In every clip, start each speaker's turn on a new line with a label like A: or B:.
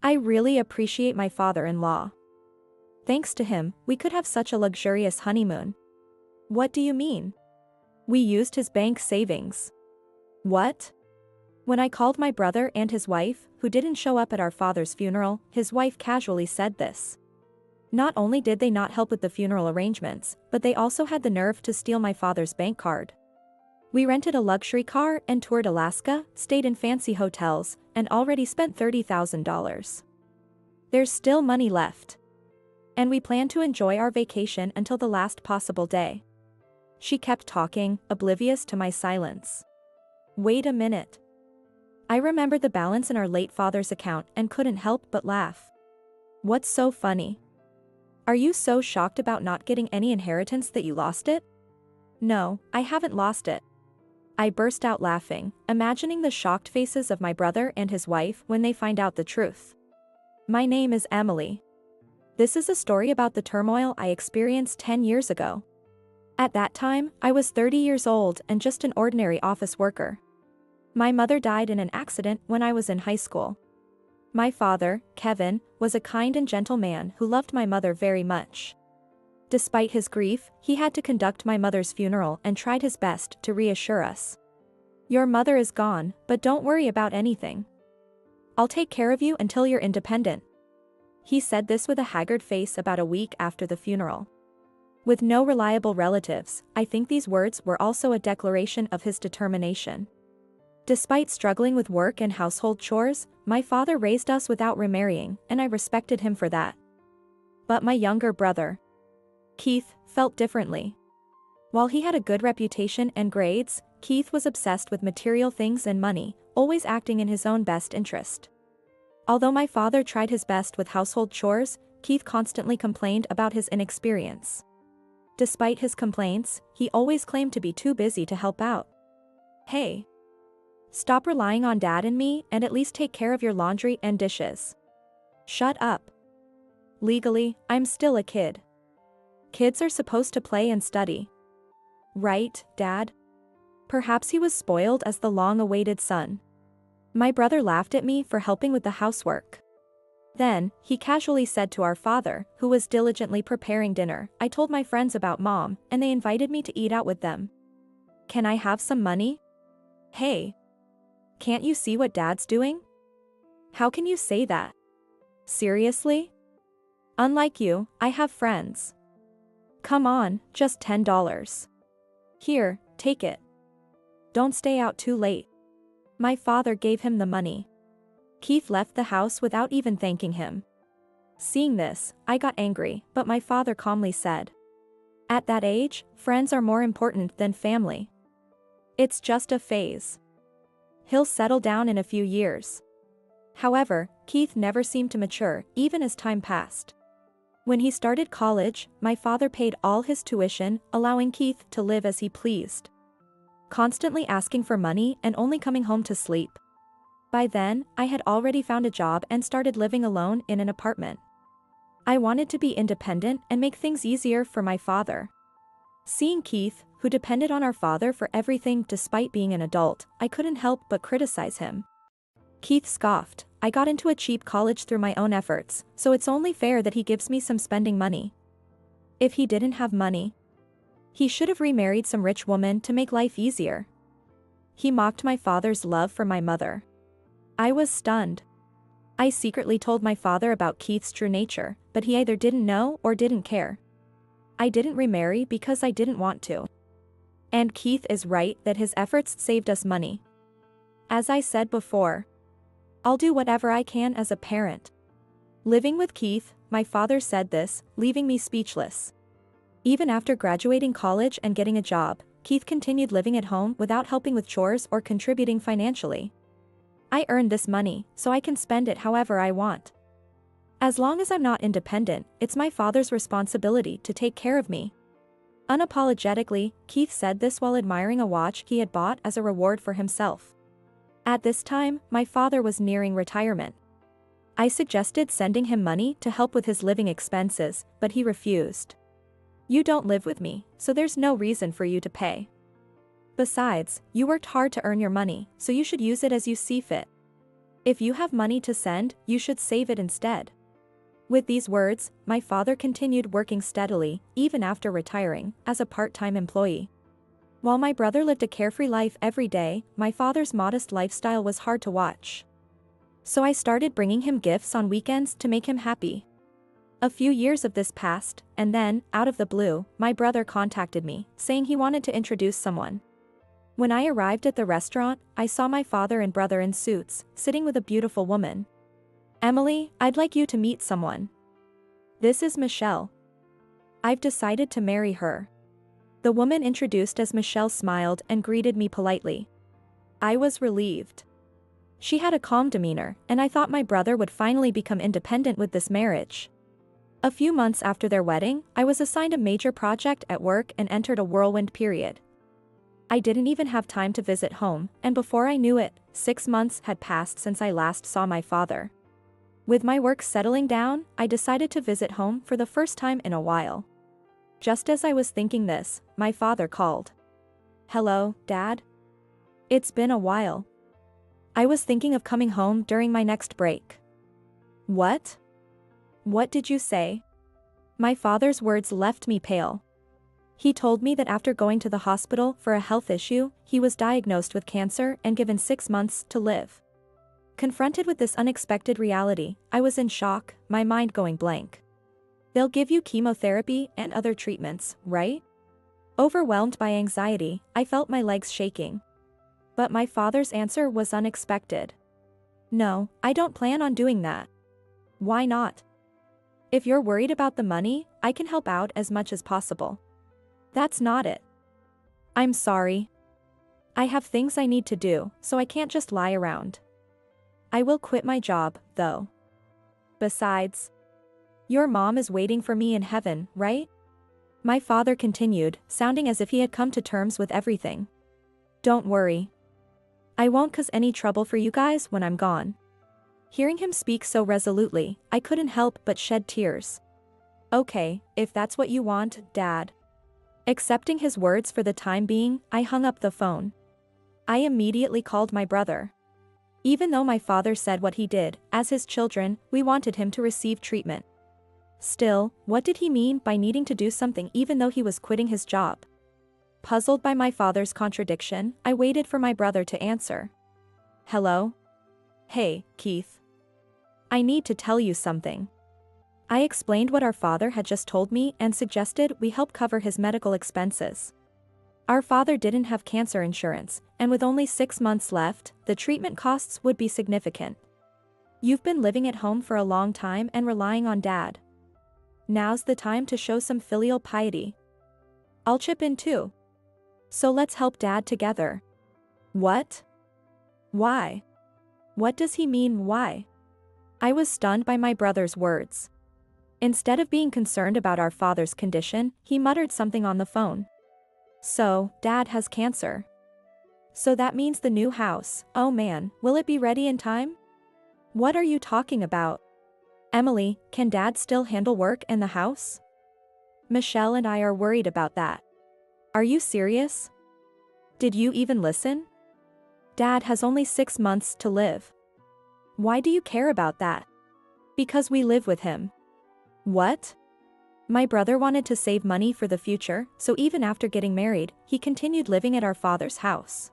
A: I really appreciate my father-in-law. Thanks to him, we could have such a luxurious honeymoon. What do you mean? We used his bank savings. What? When I called my brother and his wife, who didn't show up at our father's funeral, his wife casually said this. Not only did they not help with the funeral arrangements, but they also had the nerve to steal my father's bank card. We rented a luxury car and toured Alaska, stayed in fancy hotels, and already spent $30,000. There's still money left. And we plan to enjoy our vacation until the last possible day. She kept talking, oblivious to my silence. Wait a minute. I remembered the balance in our late father's account and couldn't help but laugh. What's so funny? Are you so shocked about not getting any inheritance that you lost it? No, I haven't lost it. I burst out laughing, imagining the shocked faces of my brother and his wife when they find out the truth. My name is Emily. This is a story about the turmoil I experienced 10 years ago. At that time, I was 30 years old and just an ordinary office worker. My mother died in an accident when I was in high school. My father, Kevin, was a kind and gentle man who loved my mother very much. Despite his grief, he had to conduct my mother's funeral and tried his best to reassure us. Your mother is gone, but don't worry about anything. I'll take care of you until you're independent. He said this with a haggard face about a week after the funeral. With no reliable relatives, I think these words were also a declaration of his determination. Despite struggling with work and household chores, my father raised us without remarrying, and I respected him for that. But my younger brother, Keith, felt differently. While he had a good reputation and grades, Keith was obsessed with material things and money, always acting in his own best interest. Although my father tried his best with household chores, Keith constantly complained about his inexperience. Despite his complaints, he always claimed to be too busy to help out. Hey! Stop relying on Dad and me and at least take care of your laundry and dishes. Shut up. Legally, I'm still a kid. Kids are supposed to play and study. Right, Dad? Perhaps he was spoiled as the long-awaited son. My brother laughed at me for helping with the housework. Then, he casually said to our father, who was diligently preparing dinner, I told my friends about Mom, and they invited me to eat out with them. Can I have some money? Hey! Can't you see what Dad's doing? How can you say that? Seriously? Unlike you, I have friends. Come on, just $10. Here, take it. Don't stay out too late. My father gave him the money. Keith left the house without even thanking him. Seeing this, I got angry, but my father calmly said, at that age, friends are more important than family. It's just a phase. He'll settle down in a few years. However, Keith never seemed to mature, even as time passed. When he started college, my father paid all his tuition, allowing Keith to live as he pleased. Constantly asking for money and only coming home to sleep. By then, I had already found a job and started living alone in an apartment. I wanted to be independent and make things easier for my father. Seeing Keith, who depended on our father for everything despite being an adult, I couldn't help but criticize him. Keith scoffed, I got into a cheap college through my own efforts, so it's only fair that he gives me some spending money. If he didn't have money, he should have remarried some rich woman to make life easier. He mocked my father's love for my mother. I was stunned. I secretly told my father about Keith's true nature, but he either didn't know or didn't care. I didn't remarry because I didn't want to. And Keith is right that his efforts saved us money. As I said before, I'll do whatever I can as a parent. Living with Keith, my father said this, leaving me speechless. Even after graduating college and getting a job, Keith continued living at home without helping with chores or contributing financially. I earned this money, so I can spend it however I want. As long as I'm not independent, it's my father's responsibility to take care of me. Unapologetically, Keith said this while admiring a watch he had bought as a reward for himself. At this time, my father was nearing retirement. I suggested sending him money to help with his living expenses, but he refused. You don't live with me, so there's no reason for you to pay. Besides, you worked hard to earn your money, so you should use it as you see fit. If you have money to send, you should save it instead. With these words, my father continued working steadily, even after retiring, as a part-time employee. While my brother lived a carefree life every day, my father's modest lifestyle was hard to watch. So I started bringing him gifts on weekends to make him happy. A few years of this passed, and then, out of the blue, my brother contacted me, saying he wanted to introduce someone. When I arrived at the restaurant, I saw my father and brother in suits, sitting with a beautiful woman. "Emily, I'd like you to meet someone. This is Michelle. I've decided to marry her." The woman introduced as Michelle smiled and greeted me politely. I was relieved. She had a calm demeanor, and I thought my brother would finally become independent with this marriage. A few months after their wedding, I was assigned a major project at work and entered a whirlwind period. I didn't even have time to visit home, and before I knew it, 6 months had passed since I last saw my father. With my work settling down, I decided to visit home for the first time in a while. Just as I was thinking this, my father called. "Hello, Dad? It's been a while. I was thinking of coming home during my next break." "What? What did you say?" My father's words left me pale. He told me that after going to the hospital for a health issue, he was diagnosed with cancer and given 6 months to live. Confronted with this unexpected reality, I was in shock, my mind going blank. "They'll give you chemotherapy and other treatments, right?" Overwhelmed by anxiety, I felt my legs shaking. But my father's answer was unexpected. "No, I don't plan on doing that." "Why not?" "If you're worried about the money, I can help out as much as possible." "That's not it." "I'm sorry. I have things I need to do, so I can't just lie around. I will quit my job, though. Besides, your mom is waiting for me in heaven, right?" My father continued, sounding as if he had come to terms with everything. "Don't worry. I won't cause any trouble for you guys when I'm gone." Hearing him speak so resolutely, I couldn't help but shed tears. "Okay, if that's what you want, Dad." Accepting his words for the time being, I hung up the phone. I immediately called my brother. Even though my father said what he did, as his children, we wanted him to receive treatment. Still, what did he mean by needing to do something even though he was quitting his job? Puzzled by my father's contradiction, I waited for my brother to answer. "Hello? Hey, Keith. I need to tell you something." I explained what our father had just told me and suggested we help cover his medical expenses. Our father didn't have cancer insurance, and with only 6 months left, the treatment costs would be significant. "You've been living at home for a long time and relying on Dad. Now's the time to show some filial piety. I'll chip in too. So let's help Dad together." "What? Why? What does he mean, why?" I was stunned by my brother's words. Instead of being concerned about our father's condition, he muttered something on the phone. "So, Dad has cancer. So that means the new house, oh man, will it be ready in time?" "What are you talking about? Emily, can Dad still handle work and the house? Michelle and I are worried about that. Are you serious? Did you even listen? Dad has only 6 months to live. Why do you care about that?" "Because we live with him." "What?" My brother wanted to save money for the future, so even after getting married, he continued living at our father's house.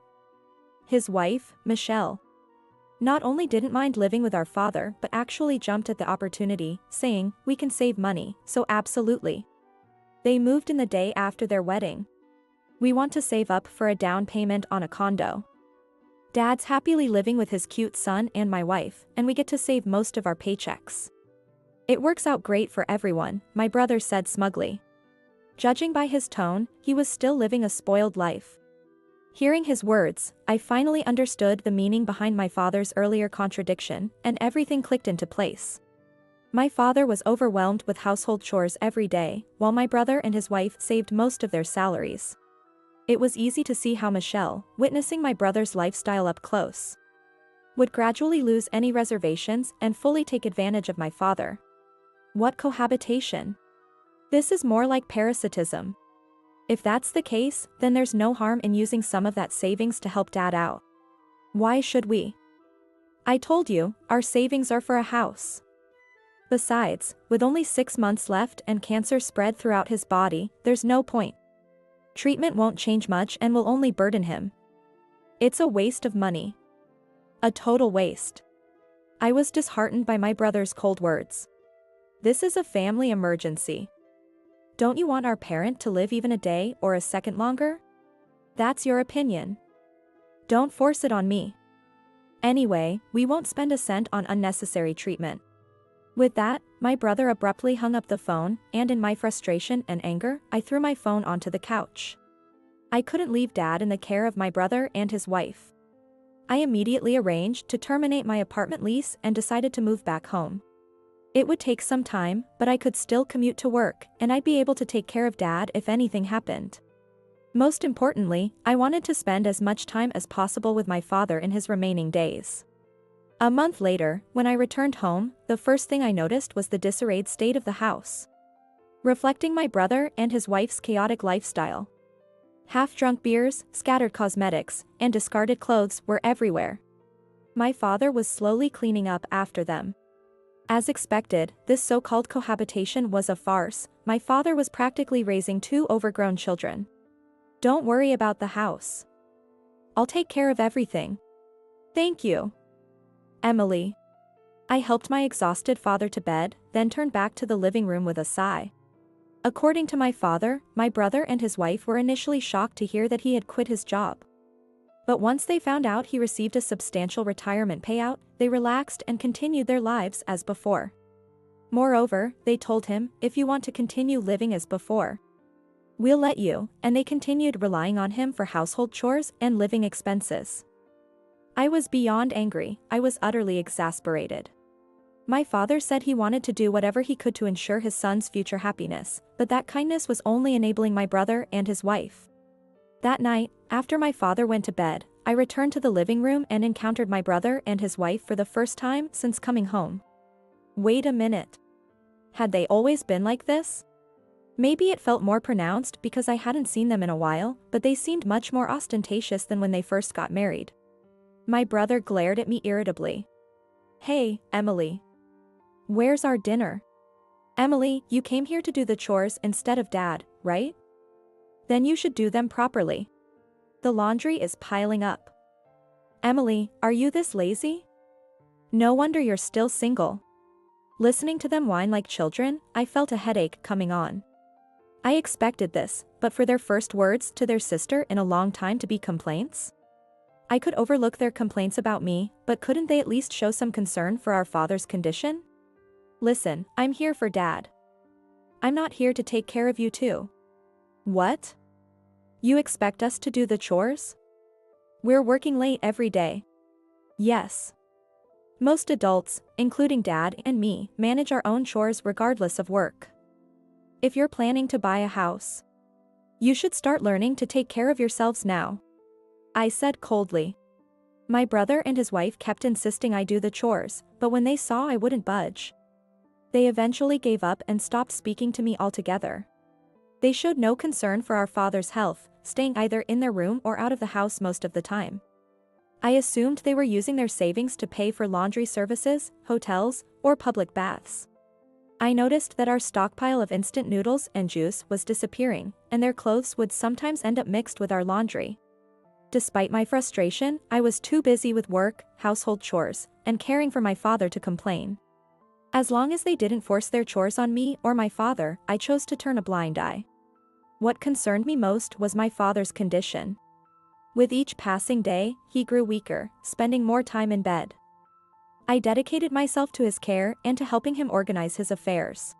A: His wife, Michelle, not only didn't mind living with our father but actually jumped at the opportunity, saying, "We can save money, so absolutely." They moved in the day after their wedding. "We want to save up for a down payment on a condo. Dad's happily living with his cute son and my wife, and we get to save most of our paychecks. It works out great for everyone," my brother said smugly. Judging by his tone, he was still living a spoiled life. Hearing his words, I finally understood the meaning behind my father's earlier contradiction, and everything clicked into place. My father was overwhelmed with household chores every day, while my brother and his wife saved most of their salaries. It was easy to see how Michelle, witnessing my brother's lifestyle up close, would gradually lose any reservations and fully take advantage of my father. What cohabitation? This is more like parasitism. If that's the case, then there's no harm in using some of that savings to help Dad out. Why should we? I told you, our savings are for a house. Besides, with only 6 months left and cancer spread throughout his body, there's no point. Treatment won't change much and will only burden him. It's a waste of money. A total waste. I was disheartened by my brother's cold words. This is a family emergency. Don't you want our parent to live even a day or a second longer? That's your opinion. Don't force it on me. Anyway, we won't spend a cent on unnecessary treatment. With that, my brother abruptly hung up the phone, and in my frustration and anger, I threw my phone onto the couch. I couldn't leave Dad in the care of my brother and his wife. I immediately arranged to terminate my apartment lease and decided to move back home. It would take some time, but I could still commute to work, and I'd be able to take care of Dad if anything happened. Most importantly, I wanted to spend as much time as possible with my father in his remaining days. A month later, when I returned home, the first thing I noticed was the disarrayed state of the house, reflecting my brother and his wife's chaotic lifestyle. Half-drunk beers, scattered cosmetics, and discarded clothes were everywhere. My father was slowly cleaning up after them. As expected, this so-called cohabitation was a farce. My father was practically raising 2 overgrown children. Don't worry about the house. I'll take care of everything. Thank you, Emily. I helped my exhausted father to bed, then turned back to the living room with a sigh. According to my father, my brother and his wife were initially shocked to hear that he had quit his job. But once they found out he received a substantial retirement payout, they relaxed and continued their lives as before. Moreover, they told him, if you want to continue living as before, we'll let you, and they continued relying on him for household chores and living expenses. I was beyond angry. I was utterly exasperated. My father said he wanted to do whatever he could to ensure his son's future happiness, but that kindness was only enabling my brother and his wife. That night, after my father went to bed, I returned to the living room and encountered my brother and his wife for the first time since coming home. Wait a minute. Had they always been like this? Maybe it felt more pronounced because I hadn't seen them in a while, but they seemed much more ostentatious than when they first got married. My brother glared at me irritably. Hey, Emily. Where's our dinner? Emily, you came here to do the chores instead of Dad, right? Then you should do them properly. The laundry is piling up. Emily, are you this lazy? No wonder you're still single. Listening to them whine like children, I felt a headache coming on. I expected this, but for their first words to their sister in a long time to be complaints? I could overlook their complaints about me, but couldn't they at least show some concern for our father's condition? Listen, I'm here for Dad. I'm not here to take care of you too. What? You expect us to do the chores? We're working late every day. Yes. Most adults, including Dad and me, manage our own chores regardless of work. If you're planning to buy a house, you should start learning to take care of yourselves now, I said coldly. My brother and his wife kept insisting I do the chores, but when they saw I wouldn't budge, they eventually gave up and stopped speaking to me altogether. They showed no concern for our father's health, staying either in their room or out of the house most of the time. I assumed they were using their savings to pay for laundry services, hotels, or public baths. I noticed that our stockpile of instant noodles and juice was disappearing, and their clothes would sometimes end up mixed with our laundry. Despite my frustration, I was too busy with work, household chores, and caring for my father to complain. As long as they didn't force their chores on me or my father, I chose to turn a blind eye. What concerned me most was my father's condition. With each passing day, he grew weaker, spending more time in bed. I dedicated myself to his care and to helping him organize his affairs,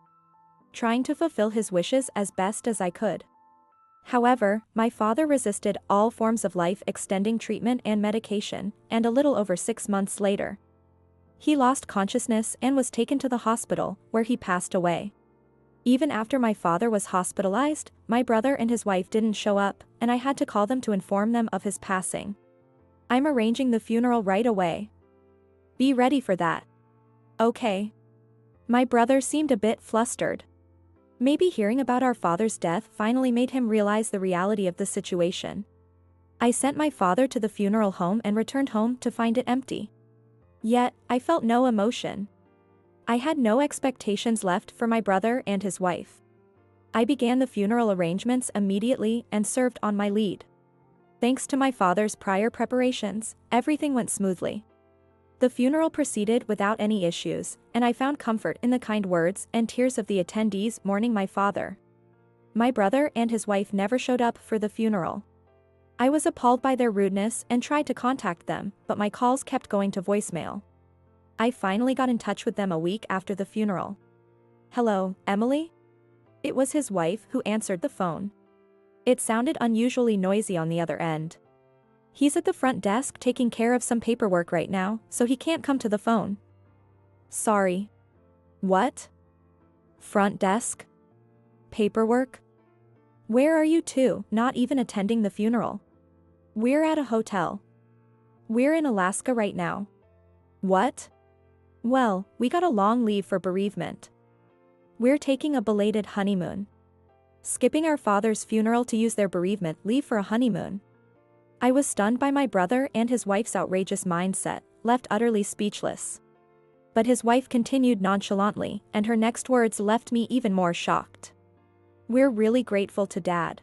A: trying to fulfill his wishes as best as I could. However, my father resisted all forms of life-extending treatment and medication, and a little over 6 months later, he lost consciousness and was taken to the hospital, where he passed away. Even after my father was hospitalized, my brother and his wife didn't show up, and I had to call them to inform them of his passing. I'm arranging the funeral right away. Be ready for that. Okay. My brother seemed a bit flustered. Maybe hearing about our father's death finally made him realize the reality of the situation. I sent my father to the funeral home and returned home to find it empty. Yet, I felt no emotion. I had no expectations left for my brother and his wife. I began the funeral arrangements immediately and served on my lead. Thanks to my father's prior preparations, everything went smoothly. The funeral proceeded without any issues, and I found comfort in the kind words and tears of the attendees mourning my father. My brother and his wife never showed up for the funeral. I was appalled by their rudeness and tried to contact them, but my calls kept going to voicemail. I finally got in touch with them a week after the funeral. "Hello, Emily?" It was his wife who answered the phone. It sounded unusually noisy on the other end. "He's at the front desk taking care of some paperwork right now, so he can't come to the phone." "Sorry." "What? Front desk? Paperwork? Where are you two, not even attending the funeral?" "We're at a hotel. We're in Alaska right now." "What?" "Well, we got a long leave for bereavement. We're taking a belated honeymoon. Skipping our father's funeral to use their bereavement leave for a honeymoon." I was stunned by my brother and his wife's outrageous mindset, left utterly speechless. But his wife continued nonchalantly, and her next words left me even more shocked. "We're really grateful to Dad.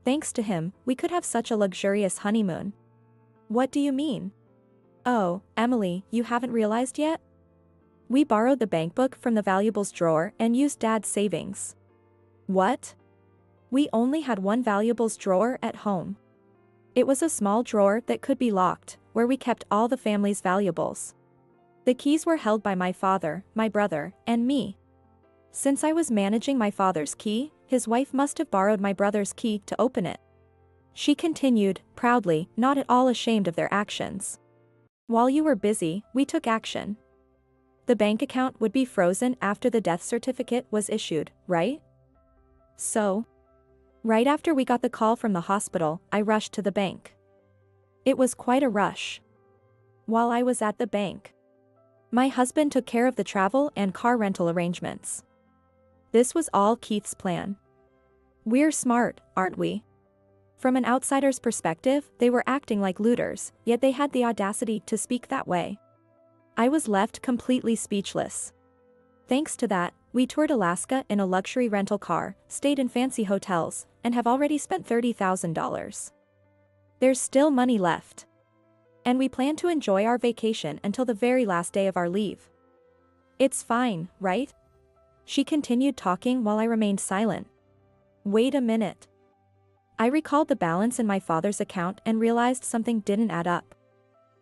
A: Thanks to him, we could have such a luxurious honeymoon." "What do you mean?" "Oh, Emily, you haven't realized yet? We borrowed the bank book from the valuables drawer and used Dad's savings." "What?" "We only had one valuables drawer at home. It was a small drawer that could be locked, where we kept all the family's valuables. The keys were held by my father, my brother, and me. Since I was managing my father's key, his wife must have borrowed my brother's key to open it." She continued, proudly, not at all ashamed of their actions. "While you were busy, we took action. The bank account would be frozen after the death certificate was issued, right? So, right after we got the call from the hospital, I rushed to the bank. It was quite a rush. While I was at the bank, my husband took care of the travel and car rental arrangements. This was all Keith's plan. We're smart, aren't we?" From an outsider's perspective, they were acting like looters, yet they had the audacity to speak that way. I was left completely speechless. Thanks to that, we toured Alaska in a luxury rental car, stayed in fancy hotels, and have already spent $30,000. There's still money left. And we plan to enjoy our vacation until the very last day of our leave. It's fine, right? She continued talking while I remained silent. Wait a minute. I recalled the balance in my father's account and realized something didn't add up.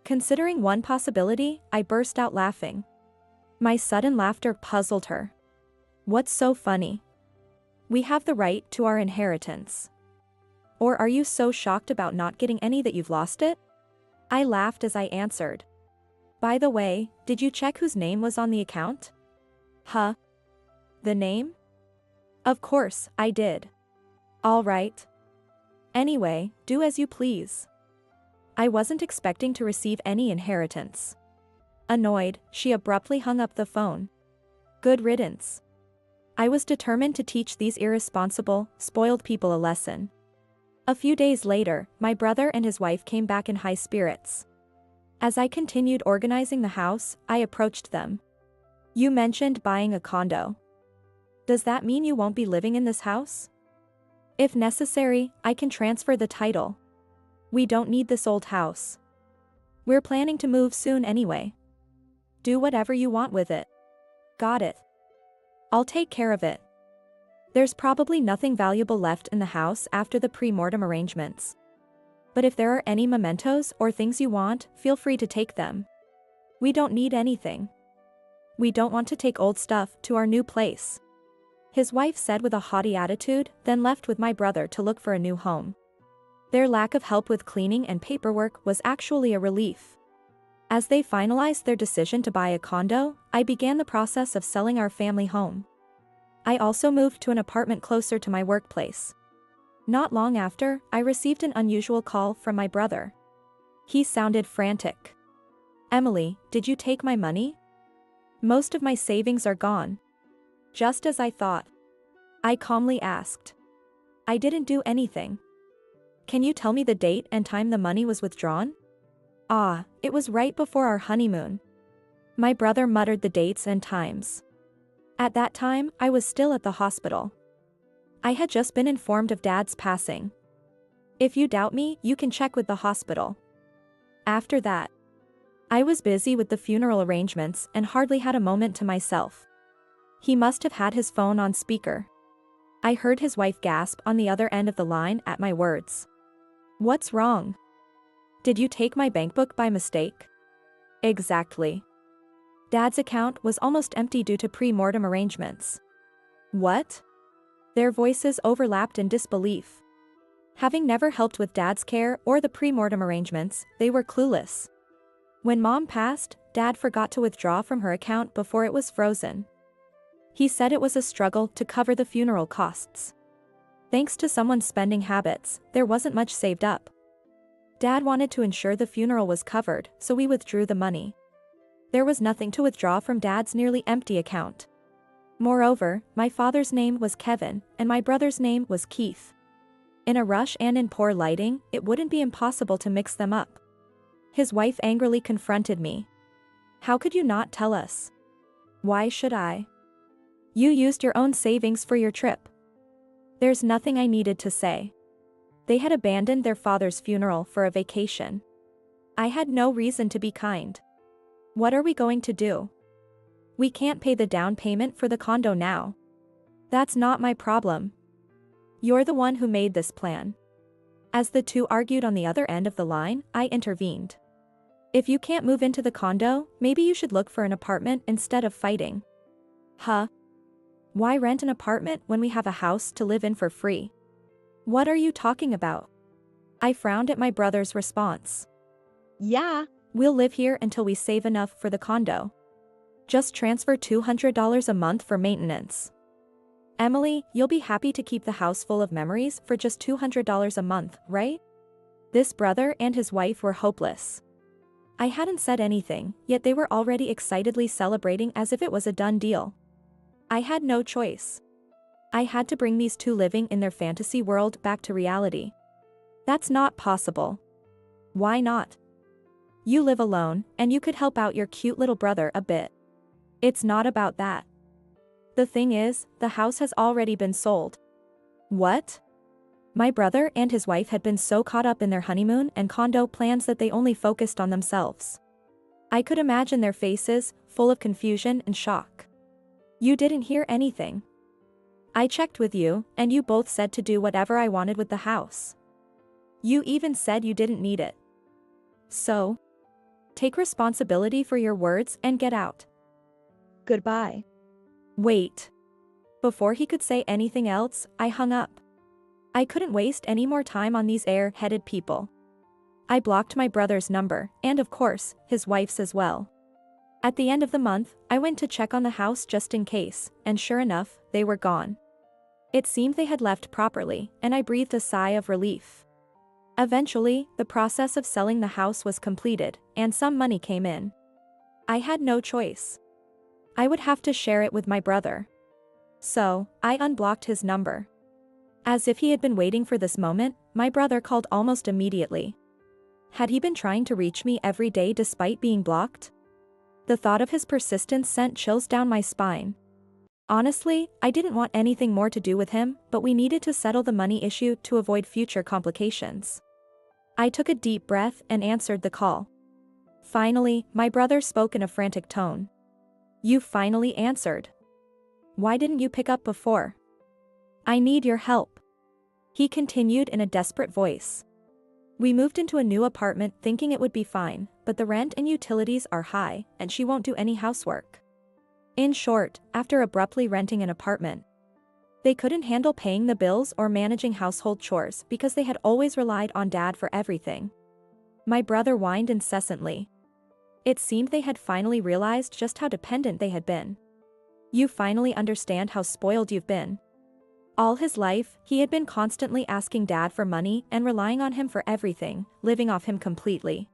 A: Considering one possibility, I burst out laughing. My sudden laughter puzzled her. What's so funny? We have the right to our inheritance. Or are you so shocked about not getting any that you've lost it? I laughed as I answered. By the way, did you check whose name was on the account? Huh? The name? Of course, I did. All right. Anyway, do as you please. I wasn't expecting to receive any inheritance. Annoyed, she abruptly hung up the phone. Good riddance. I was determined to teach these irresponsible, spoiled people a lesson. A few days later, my brother and his wife came back in high spirits. As I continued organizing the house, I approached them. You mentioned buying a condo. Does that mean you won't be living in this house? If necessary, I can transfer the title. We don't need this old house. We're planning to move soon anyway. Do whatever you want with it. Got it. I'll take care of it. There's probably nothing valuable left in the house after the pre-mortem arrangements. But if there are any mementos or things you want, feel free to take them. We don't need anything. We don't want to take old stuff to our new place. His wife said with a haughty attitude, then left with my brother to look for a new home. Their lack of help with cleaning and paperwork was actually a relief. As they finalized their decision to buy a condo, I began the process of selling our family home. I also moved to an apartment closer to my workplace. Not long after, I received an unusual call from my brother. He sounded frantic. Emily, did you take my money? Most of my savings are gone. Just as I thought. I calmly asked. I didn't do anything. Can you tell me the date and time the money was withdrawn? Ah, it was right before our honeymoon. My brother muttered the dates and times. At that time, I was still at the hospital. I had just been informed of Dad's passing. If you doubt me, you can check with the hospital. After that, I was busy with the funeral arrangements and hardly had a moment to myself. He must have had his phone on speaker. I heard his wife gasp on the other end of the line at my words. What's wrong? Did you take my bank book by mistake? Exactly. Dad's account was almost empty due to pre-mortem arrangements. What? Their voices overlapped in disbelief. Having never helped with Dad's care or the pre-mortem arrangements, they were clueless. When Mom passed, Dad forgot to withdraw from her account before it was frozen. He said it was a struggle to cover the funeral costs. Thanks to someone's spending habits, there wasn't much saved up. Dad wanted to ensure the funeral was covered, so we withdrew the money. There was nothing to withdraw from Dad's nearly empty account. Moreover, my father's name was Kevin, and my brother's name was Keith. In a rush and in poor lighting, it wouldn't be impossible to mix them up. His wife angrily confronted me. How could you not tell us? Why should I? You used your own savings for your trip. There's nothing I needed to say. They had abandoned their father's funeral for a vacation. I had no reason to be kind. What are we going to do? We can't pay the down payment for the condo now. That's not my problem. You're the one who made this plan. As the two argued on the other end of the line, I intervened. If you can't move into the condo, maybe you should look for an apartment instead of fighting. Huh? Why rent an apartment when we have a house to live in for free? What are you talking about? I frowned at my brother's response. Yeah, we'll live here until we save enough for the condo. Just transfer $200 a month for maintenance. Emily, you'll be happy to keep the house full of memories for just $200 a month, right? This brother and his wife were hopeless. I hadn't said anything, yet they were already excitedly celebrating as if it was a done deal. I had no choice. I had to bring these two living in their fantasy world back to reality. That's not possible. Why not? You live alone, and you could help out your cute little brother a bit. It's not about that. The thing is, the house has already been sold. What? My brother and his wife had been so caught up in their honeymoon and condo plans that they only focused on themselves. I could imagine their faces, full of confusion and shock. You didn't hear anything. I checked with you, and you both said to do whatever I wanted with the house. You even said you didn't need it. So, take responsibility for your words and get out. Goodbye. Wait. Before he could say anything else, I hung up. I couldn't waste any more time on these air-headed people. I blocked my brother's number, and of course, his wife's as well. At the end of the month, I went to check on the house just in case, and sure enough, they were gone. It seemed they had left properly, and I breathed a sigh of relief. Eventually, the process of selling the house was completed, and some money came in. I had no choice. I would have to share it with my brother. So, I unblocked his number. As if he had been waiting for this moment, my brother called almost immediately. Had he been trying to reach me every day despite being blocked? The thought of his persistence sent chills down my spine. Honestly, I didn't want anything more to do with him, but we needed to settle the money issue to avoid future complications. I took a deep breath and answered the call. Finally, my brother spoke in a frantic tone. You finally answered. Why didn't you pick up before? I need your help. He continued in a desperate voice. We moved into a new apartment thinking it would be fine, but the rent and utilities are high, and she won't do any housework. In short, after abruptly renting an apartment, they couldn't handle paying the bills or managing household chores because they had always relied on Dad for everything. My brother whined incessantly. It seemed they had finally realized just how dependent they had been. You finally understand how spoiled you've been. All his life, he had been constantly asking Dad for money and relying on him for everything, living off him completely.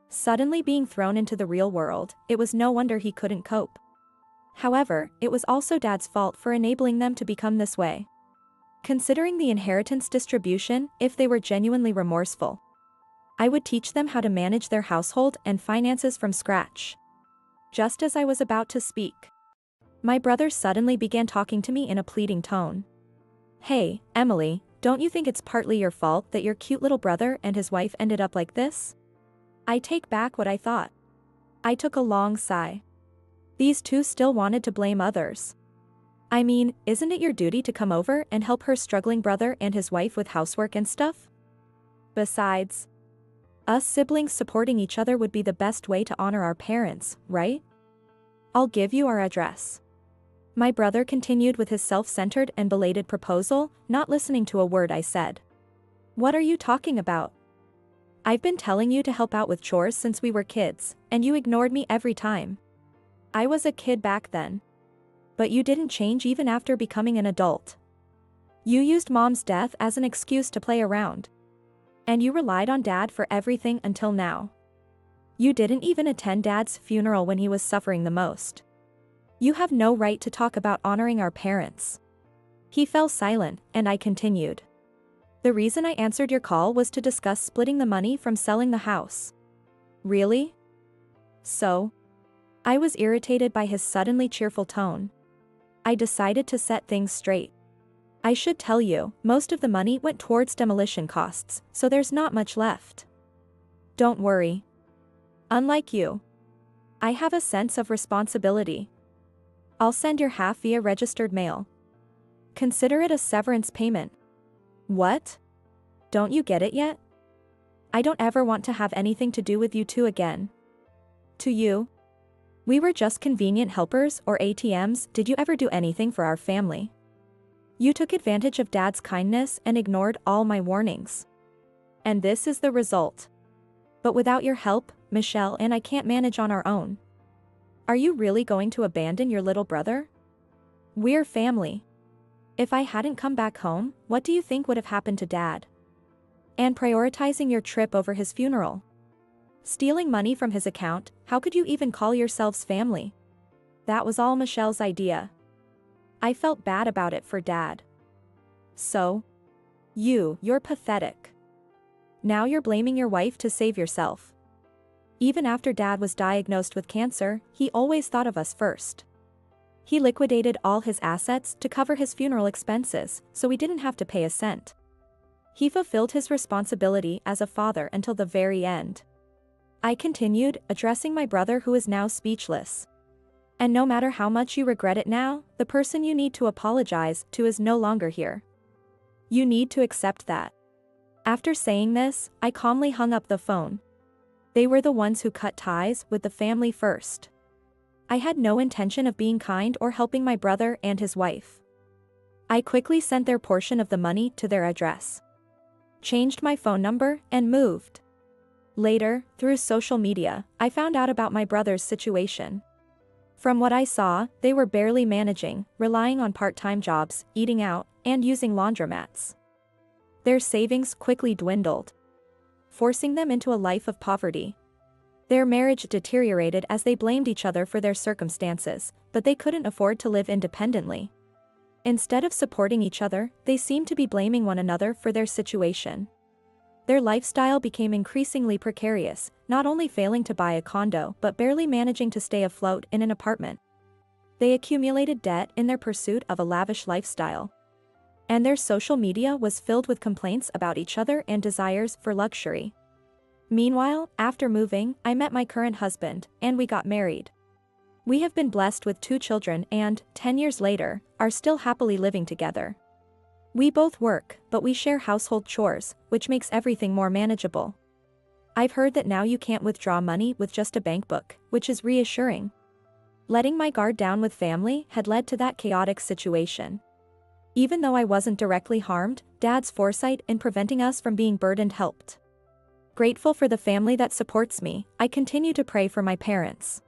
A: Suddenly being thrown into the real world, it was no wonder he couldn't cope. However, it was also Dad's fault for enabling them to become this way. Considering the inheritance distribution, if they were genuinely remorseful, I would teach them how to manage their household and finances from scratch. Just as I was about to speak, my brother suddenly began talking to me in a pleading tone. "Hey, Emily, don't you think it's partly your fault that your cute little brother and his wife ended up like this?" I take back what I thought. I took a long sigh. These two still wanted to blame others. I mean, isn't it your duty to come over and help her struggling brother and his wife with housework and stuff? Besides, us siblings supporting each other would be the best way to honor our parents, right? I'll give you our address. My brother continued with his self-centered and belated proposal, not listening to a word I said. "What are you talking about? I've been telling you to help out with chores since we were kids, and you ignored me every time. I was a kid back then. But you didn't change even after becoming an adult. You used Mom's death as an excuse to play around. And you relied on Dad for everything until now. You didn't even attend Dad's funeral when he was suffering the most. You have no right to talk about honoring our parents." He fell silent, and I continued. "The reason I answered your call was to discuss splitting the money from selling the house." "Really? So?" I was irritated by his suddenly cheerful tone. I decided to set things straight. "I should tell you, most of the money went towards demolition costs, so there's not much left. Don't worry. Unlike you, I have a sense of responsibility. I'll send your half via registered mail. Consider it a severance payment." "What? Don't you get it yet? I don't ever want to have anything to do with you two again." "To you? We were just convenient helpers or ATMs. Did you ever do anything for our family? You took advantage of Dad's kindness and ignored all my warnings. And this is the result. But without your help, Michelle and I can't manage on our own. Are you really going to abandon your little brother? We're family. If I hadn't come back home, what do you think would have happened to Dad? And prioritizing your trip over his funeral. Stealing money from his account, how could you even call yourselves family? That was all Michelle's idea." I felt bad about it for Dad. "So? You're pathetic. Now you're blaming your wife to save yourself. Even after Dad was diagnosed with cancer, he always thought of us first. He liquidated all his assets to cover his funeral expenses, so we didn't have to pay a cent. He fulfilled his responsibility as a father until the very end." I continued, addressing my brother who is now speechless. "And no matter how much you regret it now, the person you need to apologize to is no longer here. You need to accept that." After saying this, I calmly hung up the phone. They were the ones who cut ties with the family first. I had no intention of being kind or helping my brother and his wife. I quickly sent their portion of the money to their address, changed my phone number, and moved. Later, through social media, I found out about my brother's situation. From what I saw, they were barely managing, relying on part-time jobs, eating out, and using laundromats. Their savings quickly dwindled, forcing them into a life of poverty. Their marriage deteriorated as they blamed each other for their circumstances, but they couldn't afford to live independently. Instead of supporting each other, they seemed to be blaming one another for their situation. Their lifestyle became increasingly precarious, not only failing to buy a condo but barely managing to stay afloat in an apartment. They accumulated debt in their pursuit of a lavish lifestyle. And their social media was filled with complaints about each other and desires for luxury. Meanwhile, after moving, I met my current husband, and we got married. We have been blessed with 2 children and, 10 years later, are still happily living together. We both work, but we share household chores, which makes everything more manageable. I've heard that now you can't withdraw money with just a bank book, which is reassuring. Letting my guard down with family had led to that chaotic situation. Even though I wasn't directly harmed, Dad's foresight in preventing us from being burdened helped. Grateful for the family that supports me, I continue to pray for my parents.